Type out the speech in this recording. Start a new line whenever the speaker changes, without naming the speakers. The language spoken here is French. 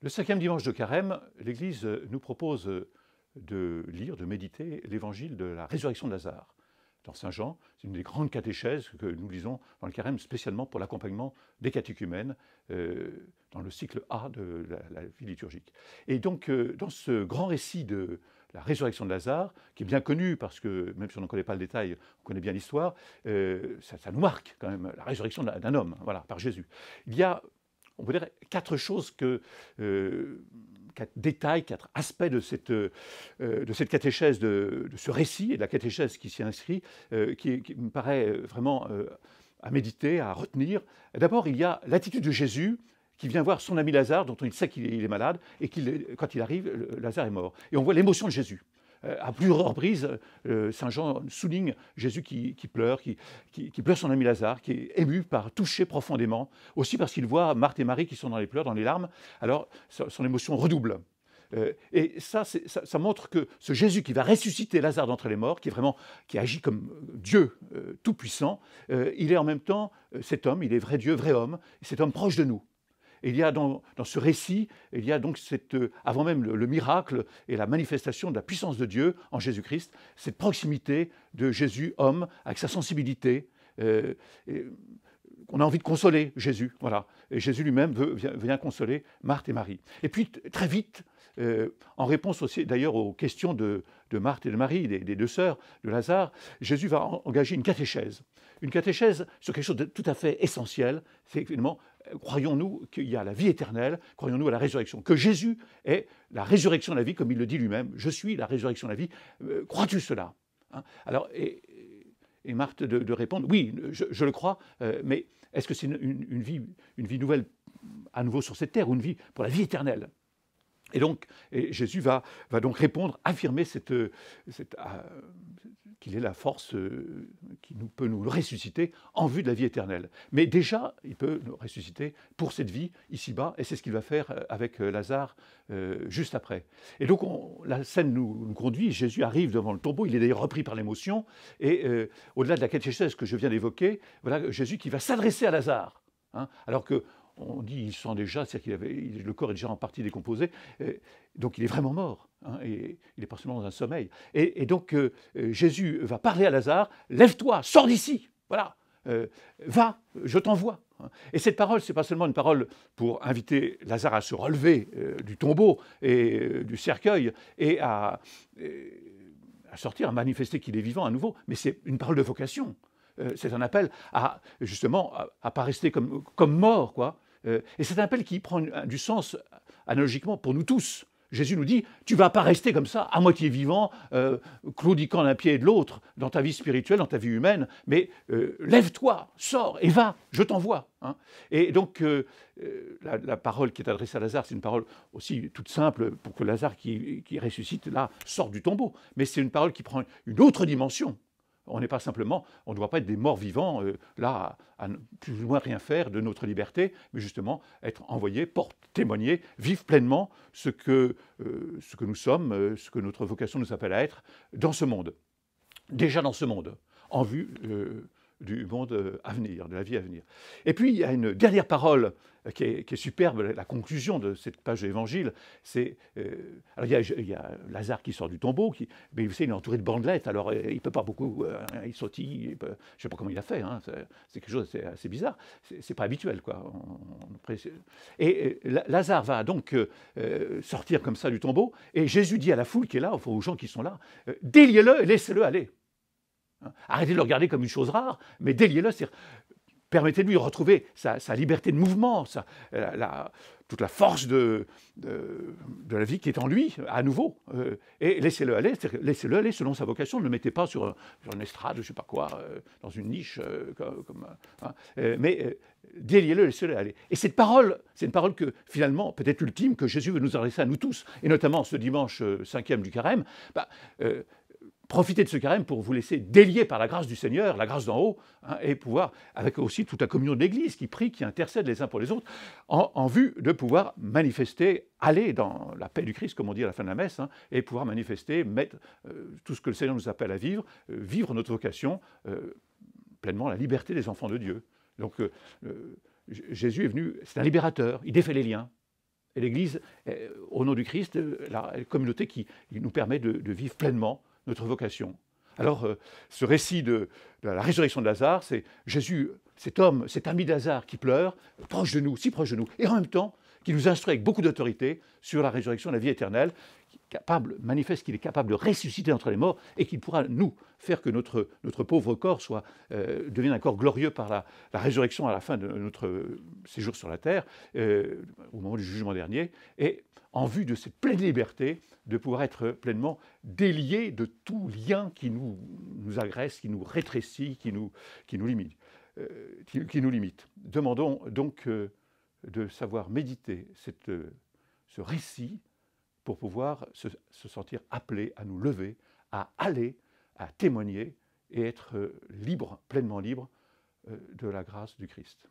Le 5e dimanche de Carême, l'Église nous propose de lire, de méditer l'évangile de la résurrection de Lazare. Dans Saint Jean, c'est une des grandes catéchèses que nous lisons dans le Carême, spécialement pour l'accompagnement des catéchumènes dans le cycle A de la vie liturgique. Et donc, dans ce grand récit de la résurrection de Lazare, qui est bien connu parce que, même si on ne connaît pas le détail, on connaît bien l'histoire, ça nous marque quand même, la résurrection d'un homme, voilà, par Jésus. Il y a, on peut dire, 4 choses 4 détails, 4 aspects de cette catéchèse, de ce récit et de la catéchèse qui s'y inscrit, qui me paraît vraiment à méditer, à retenir. D'abord, il y a l'attitude de Jésus qui vient voir son ami Lazare, dont il sait qu'il est malade, et quand il arrive, Lazare est mort. Et on voit l'émotion de Jésus. À plusieurs reprises, Saint Jean souligne Jésus qui pleure, qui pleure son ami Lazare, qui est ému touché profondément, aussi parce qu'il voit Marthe et Marie qui sont dans les pleurs, dans les larmes, alors son émotion redouble. Et ça montre que ce Jésus qui va ressusciter Lazare d'entre les morts, qui agit comme Dieu tout-puissant, il est en même temps cet homme, il est vrai Dieu, vrai homme, et cet homme proche de nous. Et il y a dans ce récit, il y a donc avant même le miracle et la manifestation de la puissance de Dieu en Jésus-Christ, cette proximité de Jésus, homme, avec sa sensibilité, on a envie de consoler Jésus, voilà. Et Jésus lui-même vient consoler Marthe et Marie. Et puis, très vite, en réponse aussi d'ailleurs aux questions de Marthe et de Marie, des deux sœurs de Lazare, Jésus va engager une catéchèse sur quelque chose de tout à fait essentiel, c'est finalement, croyons-nous qu'il y a la vie éternelle, croyons-nous à la résurrection, que Jésus est la résurrection de la vie, comme il le dit lui-même, je suis la résurrection de la vie, crois-tu cela, hein? Alors, et Marthe de répondre, oui, je le crois, mais est-ce que c'est une vie nouvelle à nouveau sur cette terre, ou une vie pour la vie éternelle? Et donc, Jésus va donc répondre, affirmer qu'il est la force qui peut nous ressusciter en vue de la vie éternelle. Mais déjà, il peut nous ressusciter pour cette vie ici-bas, et c'est ce qu'il va faire avec Lazare juste après. Et donc, la scène nous conduit, Jésus arrive devant le tombeau, il est d'ailleurs repris par l'émotion, et au-delà de la catéchèse que je viens d'évoquer, voilà Jésus qui va s'adresser à Lazare, hein, alors que on dit il sent déjà, c'est-à-dire le corps est déjà en partie décomposé, donc il est vraiment mort, hein, et il n'est pas seulement dans un sommeil. Et donc Jésus va parler à Lazare, lève-toi, sors d'ici, voilà, va, je t'envoie. Et cette parole, ce n'est pas seulement une parole pour inviter Lazare à se relever du tombeau et du cercueil et à sortir, à manifester qu'il est vivant à nouveau, mais c'est une parole de vocation. C'est un appel à, justement, à pas rester comme mort, quoi. Et c'est un appel qui prend du sens analogiquement pour nous tous. Jésus nous dit, tu ne vas pas rester comme ça, à moitié vivant, claudiquant d'un pied et de l'autre, dans ta vie spirituelle, dans ta vie humaine, mais lève-toi, sors et va, je t'envoie, hein. Et donc, la parole qui est adressée à Lazare, c'est une parole aussi toute simple pour que Lazare qui ressuscite, là, sorte du tombeau. Mais c'est une parole qui prend une autre dimension. On n'est pas simplement, on ne doit pas être des morts vivants, là, à plus ou moins rien faire de notre liberté, mais justement être envoyés, témoigner, vivre pleinement ce que nous sommes, ce que notre vocation nous appelle à être dans ce monde. Déjà dans ce monde, en vue du monde à venir, de la vie à venir. Et puis, il y a une dernière parole qui est superbe, la conclusion de cette page de l'Évangile, c'est... alors, il y a Lazare qui sort du tombeau, mais vous savez, il est entouré de bandelettes, alors il ne peut pas beaucoup... il sautille, je ne sais pas comment il a fait, hein, c'est quelque chose assez bizarre, c'est pas habituel, quoi. Et Lazare va donc sortir comme ça du tombeau, et Jésus dit à la foule qui est là, aux gens qui sont là, déliez-le et laissez-le aller. Arrêtez de le regarder comme une chose rare, mais déliez-le, c'est-à-dire permettez-lui de retrouver sa liberté de mouvement, toute la force de la vie qui est en lui, à nouveau, et laissez-le aller, laissez-le aller selon sa vocation, ne le mettez pas sur une estrade, je ne sais pas quoi, dans une niche, mais déliez-le, laissez-le aller. Et cette parole, c'est une parole que, finalement, peut-être ultime, que Jésus veut nous adresser à nous tous, et notamment ce dimanche 5e du Carême, profitez de ce carême pour vous laisser délier par la grâce du Seigneur, la grâce d'en haut, hein, et pouvoir, avec aussi toute la communion de l'Église qui prie, qui intercède les uns pour les autres, en vue de pouvoir manifester, aller dans la paix du Christ, comme on dit à la fin de la messe, hein, et pouvoir manifester, mettre tout ce que le Seigneur nous appelle à vivre, vivre notre vocation, pleinement la liberté des enfants de Dieu. Donc Jésus est venu, c'est un libérateur, il défait les liens. Et l'Église, au nom du Christ, la communauté qui nous permet de vivre pleinement notre vocation. Alors, ce récit de la résurrection de Lazare, c'est Jésus, cet homme, cet ami de Lazare qui pleure, proche de nous, si proche de nous, et en même temps qui nous instruit avec beaucoup d'autorité sur la résurrection de la vie éternelle, manifeste qu'il est capable de ressusciter entre les morts et qu'il pourra nous faire que notre pauvre corps devienne un corps glorieux par la résurrection à la fin de notre séjour sur la terre, au moment du jugement dernier, et en vue de cette pleine liberté, de pouvoir être pleinement délié de tout lien qui nous agresse, qui nous rétrécit, qui nous limite. Demandons donc de savoir méditer ce récit pour pouvoir se sentir appelé à nous lever, à aller, à témoigner et être libre, pleinement libre de la grâce du Christ.